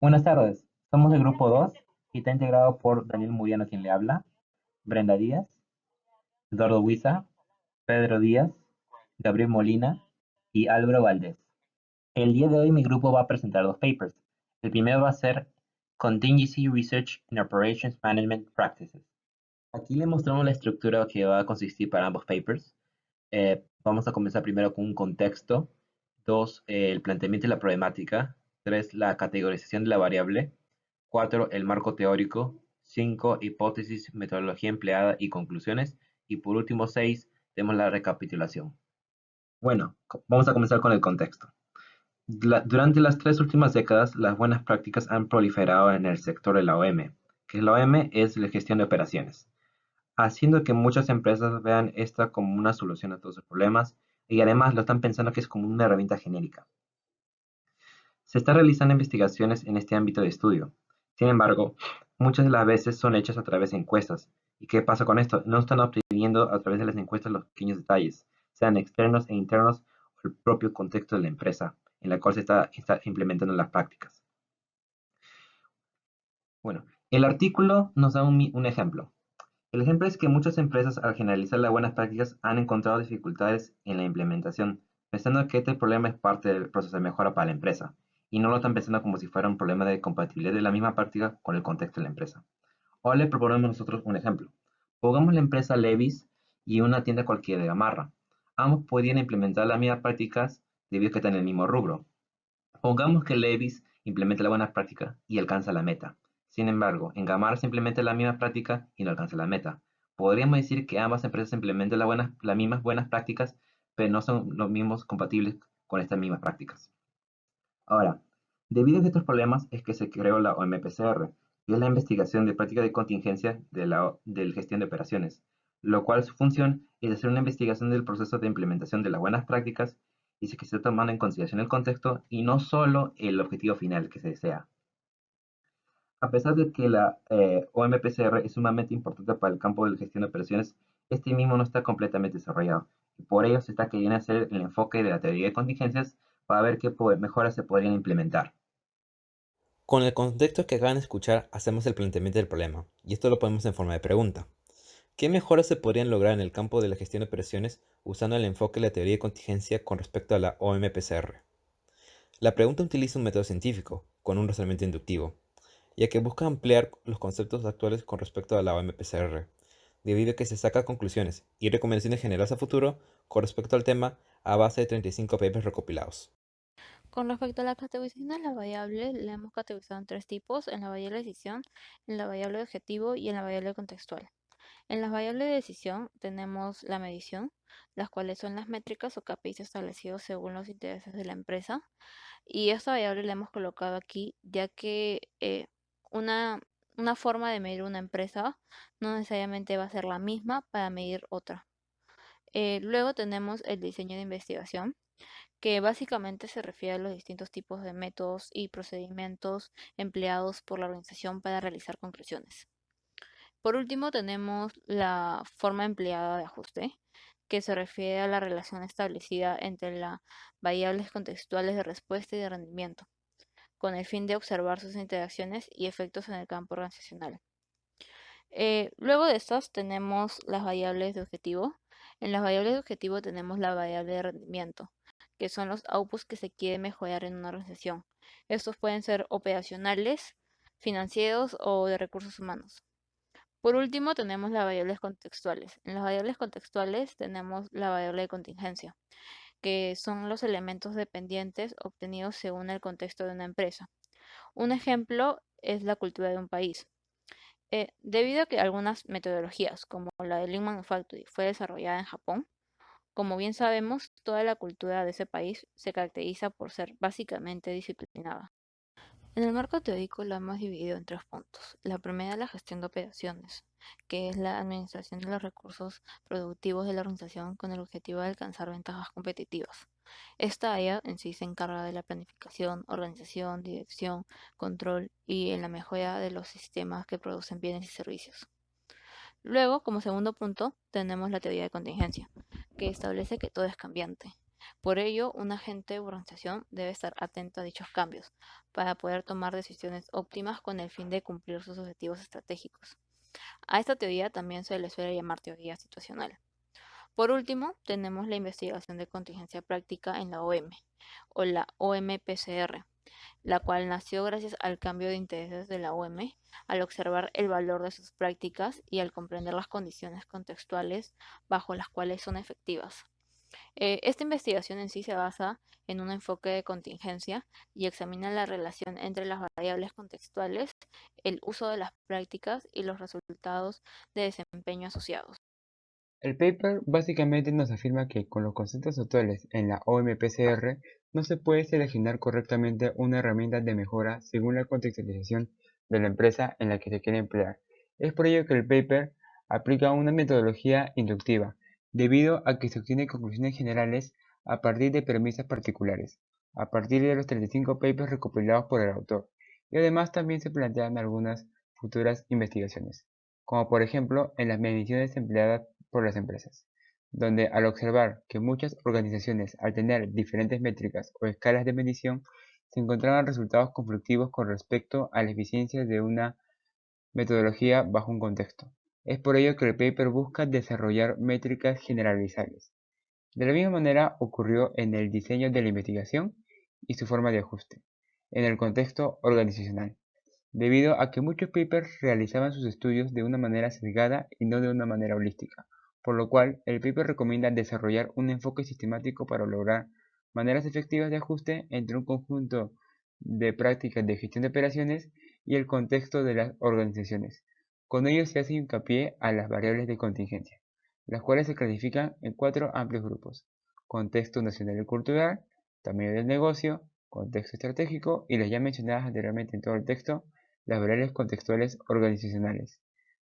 Buenas tardes, somos el grupo 2 y está integrado por Daniel Muriano, quien le habla, Brenda Díaz, Eduardo Huiza, Pedro Díaz, Gabriel Molina y Álvaro Valdés. El día de hoy mi grupo va a presentar dos papers. El primero va a ser Contingency Research and Operations Management Practices. Aquí le mostramos la estructura que va a consistir para ambos papers. Vamos a comenzar primero con un contexto, dos, el planteamiento y la problemática, tres, la categorización de la variable, cuatro, el marco teórico, cinco, hipótesis, metodología empleada y conclusiones, y por último, seis, tenemos la recapitulación. Bueno, vamos a comenzar con el contexto. Durante las tres últimas décadas, las buenas prácticas han proliferado en el sector de la OM, que la OM es la gestión de operaciones, haciendo que muchas empresas vean esta como una solución a todos sus problemas y además lo están pensando que es como una herramienta genérica. Se están realizando investigaciones en este ámbito de estudio. Sin embargo, muchas de las veces son hechas a través de encuestas. ¿Y qué pasa con esto? No están obteniendo a través de las encuestas los pequeños detalles, sean externos e internos o el propio contexto de la empresa en la cual se está implementando las prácticas. Bueno, el artículo nos da un ejemplo. El ejemplo es que muchas empresas al generalizar las buenas prácticas han encontrado dificultades en la implementación, pensando que este problema es parte del proceso de mejora para la empresa, y no lo están pensando como si fuera un problema de compatibilidad de la misma práctica con el contexto de la empresa. Ahora le proponemos nosotros un ejemplo. Pongamos la empresa Levi's y una tienda cualquiera de Gamarra. Ambos podrían implementar las mismas prácticas debido a que están en el mismo rubro. Pongamos que Levi's implementa la buena práctica y alcanza la meta. Sin embargo, en Gamarra se implementa la misma práctica y no alcanza la meta. Podríamos decir que ambas empresas implementan las mismas buenas prácticas, pero no son los mismos compatibles con estas mismas prácticas. Ahora, debido a estos problemas es que se creó la OMPCR, que es la investigación de práctica de contingencia de gestión de operaciones, lo cual su función es hacer una investigación del proceso de implementación de las buenas prácticas y que se está tomando en consideración el contexto y no solo el objetivo final que se desea. A pesar de que la OMPCR es sumamente importante para el campo de la gestión de operaciones, este mismo no está completamente desarrollado y por ello se está queriendo hacer el enfoque de la teoría de contingencias para ver qué mejoras se podrían implementar. Con el contexto que acaban de escuchar, hacemos el planteamiento del problema, y esto lo ponemos en forma de pregunta. ¿Qué mejoras se podrían lograr en el campo de la gestión de operaciones usando el enfoque de la teoría de contingencia con respecto a la OMPCR? La pregunta utiliza un método científico, con un razonamiento inductivo, ya que busca ampliar los conceptos actuales con respecto a la OMPCR, debido a que se saca conclusiones y recomendaciones generales a futuro con respecto al tema a base de 35 papers recopilados. Con respecto a la categorización de las variables, la hemos categorizado en tres tipos: en la variable de decisión, en la variable de objetivo y en la variable contextual. En las variables de decisión tenemos la medición, las cuales son las métricas o KPIs establecidos según los intereses de la empresa. Y esta variable la hemos colocado aquí ya que una, una forma de medir una empresa no necesariamente va a ser la misma para medir otra. Luego tenemos el diseño de investigación, que básicamente se refiere a los distintos tipos de métodos y procedimientos empleados por la organización para realizar conclusiones. Por último, tenemos la forma empleada de ajuste, que se refiere a la relación establecida entre las variables contextuales de respuesta y de rendimiento, con el fin de observar sus interacciones y efectos en el campo organizacional. Luego de estas tenemos las variables de objetivo. En las variables de objetivo tenemos la variable de rendimiento, que son los outputs que se quiere mejorar en una organización. Estos pueden ser operacionales, financieros o de recursos humanos. Por último, tenemos las variables contextuales. En las variables contextuales tenemos la variable de contingencia, que son los elementos dependientes obtenidos según el contexto de una empresa. Un ejemplo es la cultura de un país. Debido a que algunas metodologías, como la de Lean Manufacturing, fue desarrollada en Japón, como bien sabemos, toda la cultura de ese país se caracteriza por ser básicamente disciplinada. En el marco teórico lo hemos dividido en tres puntos. La primera es la gestión de operaciones, que es la administración de los recursos productivos de la organización con el objetivo de alcanzar ventajas competitivas. Esta área en sí se encarga de la planificación, organización, dirección, control y en la mejora de los sistemas que producen bienes y servicios. Luego, como segundo punto, tenemos la teoría de contingencia, que establece que todo es cambiante. Por ello, un agente de organización debe estar atento a dichos cambios para poder tomar decisiones óptimas con el fin de cumplir sus objetivos estratégicos. A esta teoría también se le suele llamar teoría situacional. Por último, tenemos la investigación de contingencia práctica en la OM o la OMPCR, la cual nació gracias al cambio de intereses de la OM al observar el valor de sus prácticas y al comprender las condiciones contextuales bajo las cuales son efectivas. Esta investigación en sí se basa en un enfoque de contingencia y examina la relación entre las variables contextuales, el uso de las prácticas y los resultados de desempeño asociados. El paper básicamente nos afirma que con los conceptos actuales en la OMPCR no se puede seleccionar correctamente una herramienta de mejora según la contextualización de la empresa en la que se quiere emplear. Es por ello que el paper aplica una metodología inductiva, debido a que se obtienen conclusiones generales a partir de premisas particulares, a partir de los 35 papers recopilados por el autor, y además también se plantean algunas futuras investigaciones, como por ejemplo en las mediciones empleadas por las empresas, donde al observar que muchas organizaciones al tener diferentes métricas o escalas de medición se encontraban resultados conflictivos con respecto a la eficiencia de una metodología bajo un contexto. Es por ello que el paper busca desarrollar métricas generalizables. De la misma manera ocurrió en el diseño de la investigación y su forma de ajuste, en el contexto organizacional, debido a que muchos papers realizaban sus estudios de una manera sesgada y no de una manera holística, por lo cual el paper recomienda desarrollar un enfoque sistemático para lograr maneras efectivas de ajuste entre un conjunto de prácticas de gestión de operaciones y el contexto de las organizaciones. Con ello se hace hincapié a las variables de contingencia, las cuales se clasifican en 4 amplios grupos: contexto nacional y cultural, tamaño del negocio, contexto estratégico y las ya mencionadas anteriormente en todo el texto, las variables contextuales organizacionales.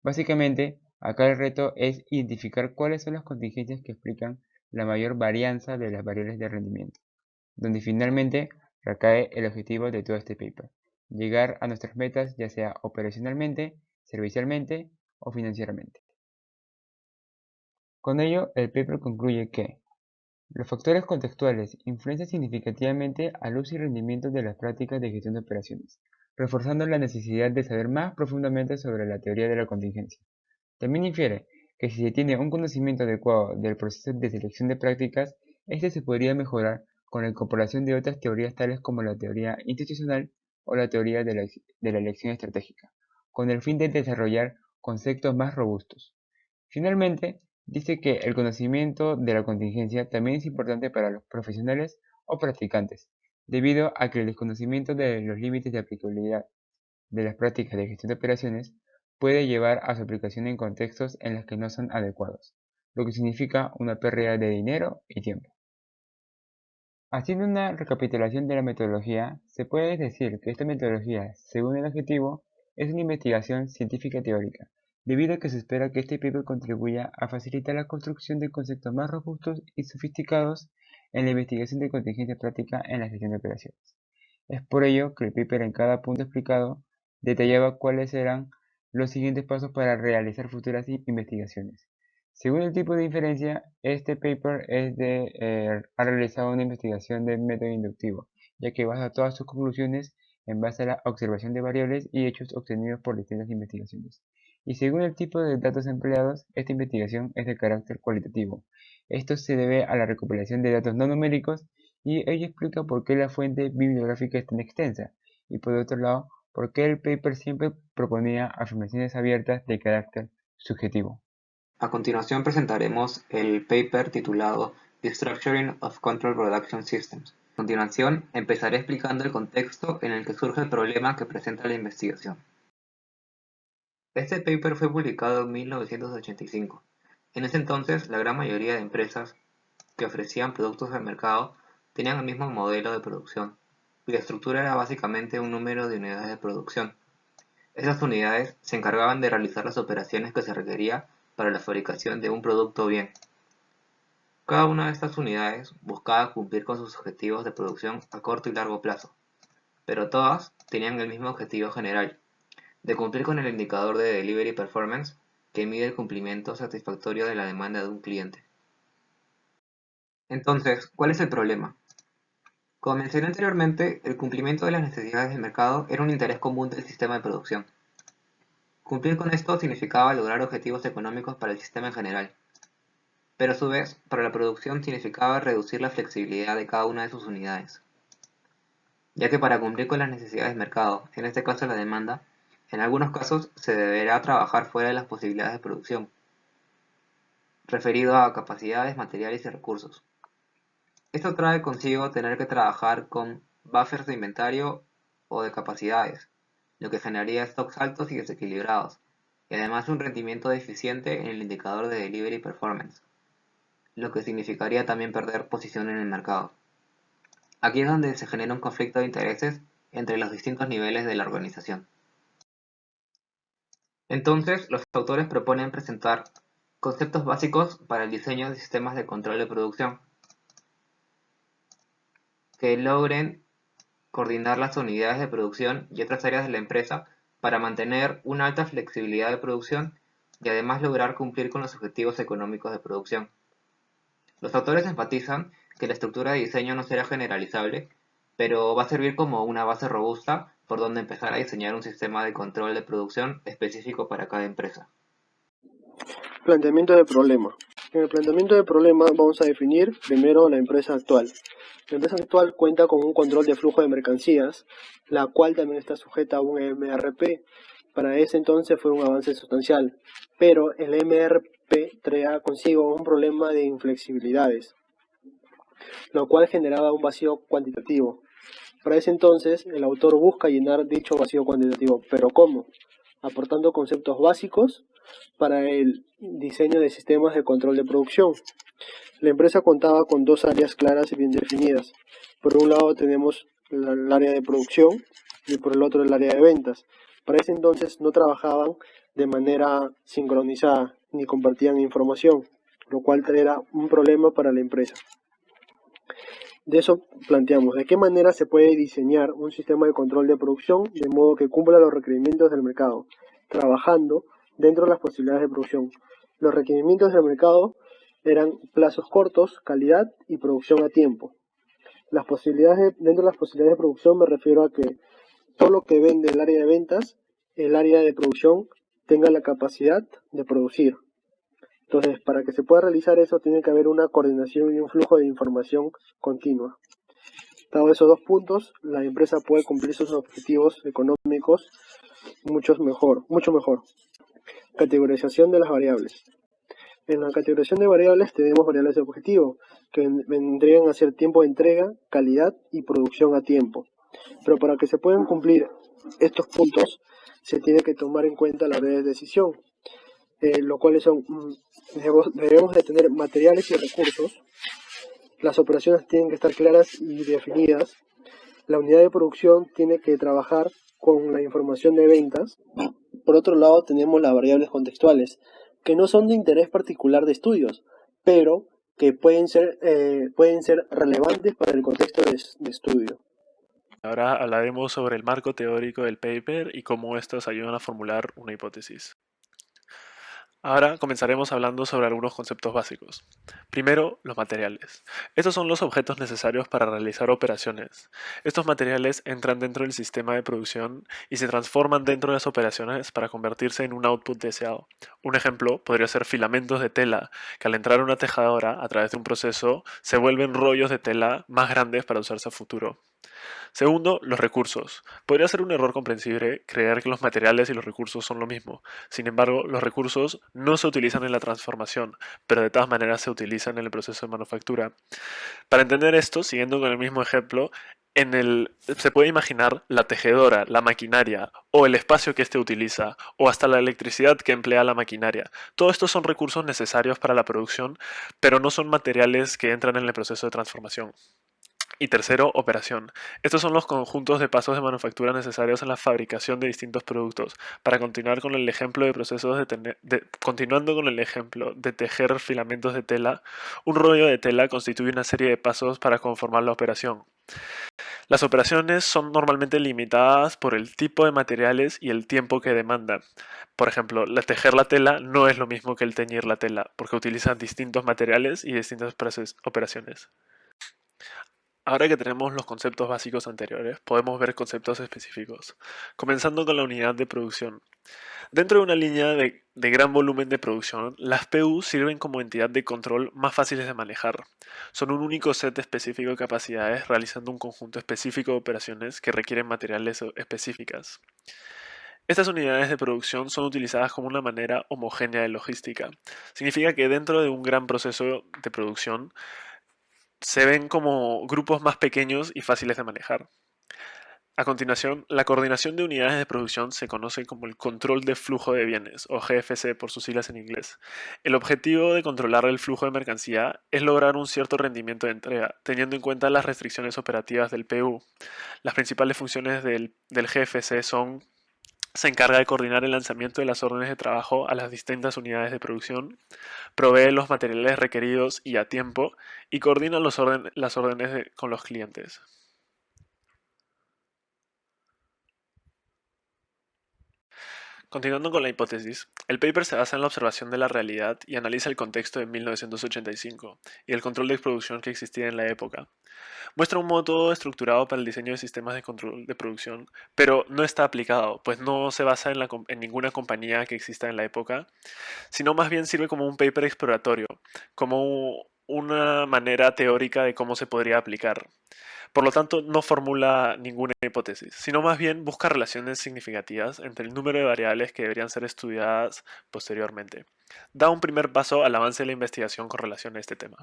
Básicamente, acá el reto es identificar cuáles son las contingencias que explican la mayor varianza de las variables de rendimiento, donde finalmente recae el objetivo de todo este paper: llegar a nuestras metas ya sea operacionalmente, servicialmente o financieramente. Con ello, el paper concluye que los factores contextuales influencian significativamente al uso y rendimiento de las prácticas de gestión de operaciones, reforzando la necesidad de saber más profundamente sobre la teoría de la contingencia. También infiere que si se tiene un conocimiento adecuado del proceso de selección de prácticas, este se podría mejorar con la incorporación de otras teorías tales como la teoría institucional o la teoría de la elección estratégica, con el fin de desarrollar conceptos más robustos. Finalmente, dice que el conocimiento de la contingencia también es importante para los profesionales o practicantes, debido a que el desconocimiento de los límites de aplicabilidad de las prácticas de gestión de operaciones puede llevar a su aplicación en contextos en los que no son adecuados, lo que significa una pérdida de dinero y tiempo. Haciendo una recapitulación de la metodología, se puede decir que esta metodología, según el objetivo, es una investigación científica teórica, debido a que se espera que este paper contribuya a facilitar la construcción de conceptos más robustos y sofisticados en la investigación de contingencia práctica en la gestión de operaciones. Es por ello que el paper en cada punto explicado detallaba cuáles eran los siguientes pasos para realizar futuras investigaciones. Según el tipo de inferencia, este paper ha realizado una investigación de método inductivo, ya que basa todas sus conclusiones en base a la observación de variables y hechos obtenidos por distintas investigaciones. Y según el tipo de datos empleados, esta investigación es de carácter cualitativo. Esto se debe a la recopilación de datos no numéricos, y ello explica por qué la fuente bibliográfica es tan extensa, y por otro lado, por qué el paper siempre proponía afirmaciones abiertas de carácter subjetivo. A continuación presentaremos el paper titulado The Structuring of Control Production Systems. A continuación, empezaré explicando el contexto en el que surge el problema que presenta la investigación. Este paper fue publicado en 1985. En ese entonces, la gran mayoría de empresas que ofrecían productos al mercado tenían el mismo modelo de producción, y la estructura era básicamente un número de unidades de producción. Esas unidades se encargaban de realizar las operaciones que se requería para la fabricación de un producto bien. Cada una de estas unidades buscaba cumplir con sus objetivos de producción a corto y largo plazo, pero todas tenían el mismo objetivo general, de cumplir con el indicador de Delivery Performance que mide el cumplimiento satisfactorio de la demanda de un cliente. Entonces, ¿cuál es el problema? Como mencioné anteriormente, el cumplimiento de las necesidades del mercado era un interés común del sistema de producción. Cumplir con esto significaba lograr objetivos económicos para el sistema en general, pero a su vez, para la producción significaba reducir la flexibilidad de cada una de sus unidades, ya que para cumplir con las necesidades del mercado, en este caso la demanda, en algunos casos se deberá trabajar fuera de las posibilidades de producción, referido a capacidades, materiales y recursos. Esto trae consigo tener que trabajar con buffers de inventario o de capacidades, lo que generaría stocks altos y desequilibrados, y además un rendimiento deficiente en el indicador de delivery performance, lo que significaría también perder posición en el mercado. Aquí es donde se genera un conflicto de intereses entre los distintos niveles de la organización. Entonces, los autores proponen presentar conceptos básicos para el diseño de sistemas de control de producción que logren coordinar las unidades de producción y otras áreas de la empresa para mantener una alta flexibilidad de producción y además lograr cumplir con los objetivos económicos de producción. Los autores enfatizan que la estructura de diseño no será generalizable, pero va a servir como una base robusta por donde empezar a diseñar un sistema de control de producción específico para cada empresa. Planteamiento de problema. En el planteamiento de problema vamos a definir primero la empresa actual. La empresa actual cuenta con un control de flujo de mercancías, la cual también está sujeta a un MRP. Para ese entonces fue un avance sustancial, pero el MRP traía consigo un problema de inflexibilidades, lo cual generaba un vacío cuantitativo. Para ese entonces, el autor busca llenar dicho vacío cuantitativo, pero ¿cómo? Aportando conceptos básicos para el diseño de sistemas de control de producción. La empresa contaba con dos áreas claras y bien definidas. Por un lado tenemos el área de producción y por el otro el área de ventas. Para ese entonces no trabajaban de manera sincronizada ni compartían información, lo cual era un problema para la empresa. De eso planteamos, ¿de qué manera se puede diseñar un sistema de control de producción de modo que cumpla los requerimientos del mercado, trabajando dentro de las posibilidades de producción? Los requerimientos del mercado eran plazos cortos, calidad y producción a tiempo. Dentro de las posibilidades de producción me refiero a que todo lo que vende el área de ventas, el área de producción tenga la capacidad de producir. Entonces, para que se pueda realizar eso, tiene que haber una coordinación y un flujo de información continua. Dado esos dos puntos, la empresa puede cumplir sus objetivos económicos mucho mejor. Categorización de las variables. En la categorización de variables tenemos variables de objetivo, que vendrían a ser tiempo de entrega, calidad y producción a tiempo. Pero para que se puedan cumplir estos puntos, se tiene que tomar en cuenta la variable de decisión, lo cuales son, debemos de tener materiales y recursos, las operaciones tienen que estar claras y definidas, la unidad de producción tiene que trabajar con la información de ventas. Por otro lado tenemos las variables contextuales, que no son de interés particular de estudios, pero que pueden ser relevantes para el contexto de estudio. Ahora hablaremos sobre el marco teórico del paper y cómo estos ayudan a formular una hipótesis. Ahora comenzaremos hablando sobre algunos conceptos básicos. Primero, los materiales. Estos son los objetos necesarios para realizar operaciones. Estos materiales entran dentro del sistema de producción y se transforman dentro de las operaciones para convertirse en un output deseado. Un ejemplo podría ser filamentos de tela, que al entrar a una tejadora a través de un proceso se vuelven rollos de tela más grandes para usarse a futuro. Segundo, los recursos. Podría ser un error comprensible creer que los materiales y los recursos son lo mismo. Sin embargo, los recursos no se utilizan en la transformación, pero de todas maneras se utilizan en el proceso de manufactura. Para entender esto, siguiendo con el mismo ejemplo, se puede imaginar la tejedora, la maquinaria, o el espacio que éste utiliza, o hasta la electricidad que emplea la maquinaria. Todos estos son recursos necesarios para la producción, pero no son materiales que entran en el proceso de transformación. Y tercero, operación. Estos son los conjuntos de pasos de manufactura necesarios en la fabricación de distintos productos. Para continuar con el ejemplo de procesos continuando con el ejemplo de tejer filamentos de tela, un rollo de tela constituye una serie de pasos para conformar la operación. Las operaciones son normalmente limitadas por el tipo de materiales y el tiempo que demandan. Por ejemplo, tejer la tela no es lo mismo que el teñir la tela, porque utilizan distintos materiales y distintas operaciones. Ahora que tenemos los conceptos básicos anteriores, podemos ver conceptos específicos, comenzando con la unidad de producción. Dentro de una línea de gran volumen de producción, las PU sirven como entidad de control más fáciles de manejar. Son un único set específico de capacidades realizando un conjunto específico de operaciones que requieren materiales específicas. Estas unidades de producción son utilizadas como una manera homogénea de logística. Significa que dentro de un gran proceso de producción se ven como grupos más pequeños y fáciles de manejar. A continuación, la coordinación de unidades de producción se conoce como el control de flujo de bienes, o GFC por sus siglas en inglés. El objetivo de controlar el flujo de mercancía es lograr un cierto rendimiento de entrega, teniendo en cuenta las restricciones operativas del PU. Las principales funciones del GFC son: se encarga de coordinar el lanzamiento de las órdenes de trabajo a las distintas unidades de producción, provee los materiales requeridos y a tiempo, y coordina las órdenes con los clientes. Continuando con la hipótesis, el paper se basa en la observación de la realidad y analiza el contexto de 1985 y el control de producción que existía en la época. Muestra un método estructurado para el diseño de sistemas de control de producción, pero no está aplicado, pues no se basa en ninguna compañía que exista en la época, sino más bien sirve como un paper exploratorio, como una manera teórica de cómo se podría aplicar. Por lo tanto, no formula ninguna hipótesis, sino más bien busca relaciones significativas entre el número de variables que deberían ser estudiadas posteriormente. Da un primer paso al avance de la investigación con relación a este tema.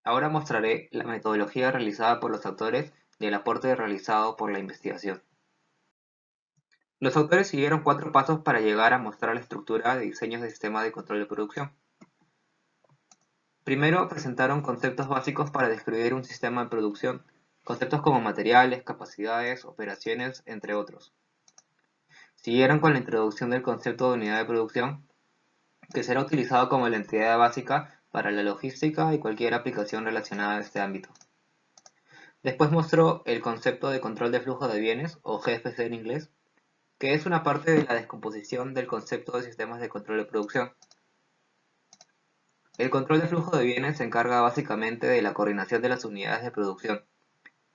Ahora mostraré la metodología realizada por los autores y el aporte realizado por la investigación. Los autores siguieron 4 pasos para llegar a mostrar la estructura de diseños de sistemas de control de producción. Primero, presentaron conceptos básicos para describir un sistema de producción, conceptos como materiales, capacidades, operaciones, entre otros. Siguieron con la introducción del concepto de unidad de producción, que será utilizado como la entidad básica para la logística y cualquier aplicación relacionada a este ámbito. Después mostró el concepto de control de flujo de bienes, o GFC en inglés, que es una parte de la descomposición del concepto de sistemas de control de producción. El control de flujo de bienes se encarga básicamente de la coordinación de las unidades de producción,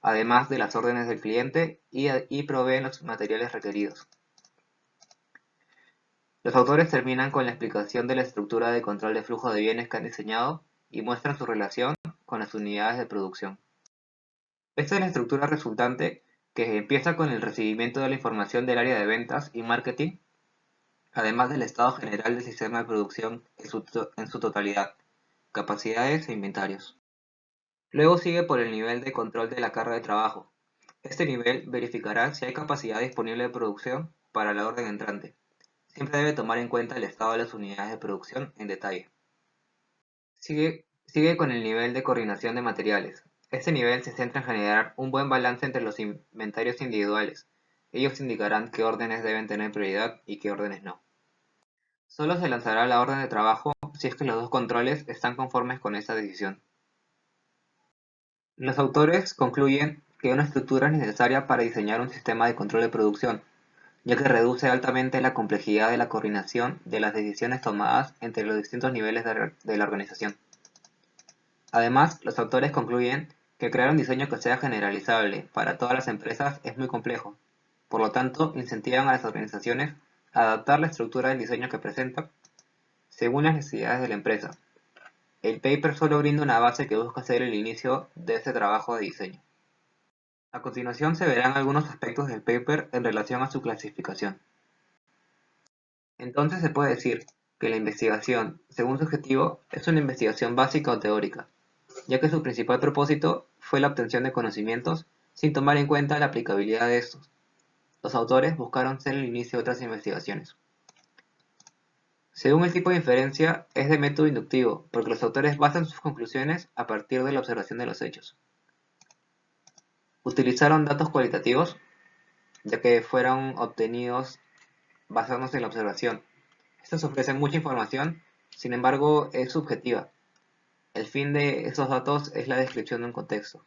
además de las órdenes del cliente y proveen los materiales requeridos. Los autores terminan con la explicación de la estructura de control de flujo de bienes que han diseñado y muestran su relación con las unidades de producción. Esta es la estructura resultante, que empieza con el recibimiento de la información del área de ventas y marketing, además del estado general del sistema de producción en su totalidad, capacidades e inventarios. Luego sigue por el nivel de control de la carga de trabajo. Este nivel verificará si hay capacidad disponible de producción para la orden entrante. Siempre debe tomar en cuenta el estado de las unidades de producción en detalle. Sigue con el nivel de coordinación de materiales. Este nivel se centra en generar un buen balance entre los inventarios individuales. Ellos indicarán qué órdenes deben tener prioridad y qué órdenes no. Solo se lanzará la orden de trabajo si es que los dos controles están conformes con esta decisión. Los autores concluyen que una estructura es necesaria para diseñar un sistema de control de producción, ya que reduce altamente la complejidad de la coordinación de las decisiones tomadas entre los distintos niveles de la organización. Además, los autores concluyen que crear un diseño que sea generalizable para todas las empresas es muy complejo. Por lo tanto, incentivan a las organizaciones a adaptar la estructura del diseño que presentan según las necesidades de la empresa. El paper solo brinda una base que busca ser el inicio de este trabajo de diseño. A continuación se verán algunos aspectos del paper en relación a su clasificación. Entonces se puede decir que la investigación, según su objetivo, es una investigación básica o teórica, ya que su principal propósito fue la obtención de conocimientos sin tomar en cuenta la aplicabilidad de estos. Los autores buscaron ser el inicio de otras investigaciones. Según el tipo de inferencia, es de método inductivo, porque los autores basan sus conclusiones a partir de la observación de los hechos. Utilizaron datos cualitativos, ya que fueron obtenidos basándose en la observación. Estos ofrecen mucha información, sin embargo es subjetiva. El fin de esos datos es la descripción de un contexto.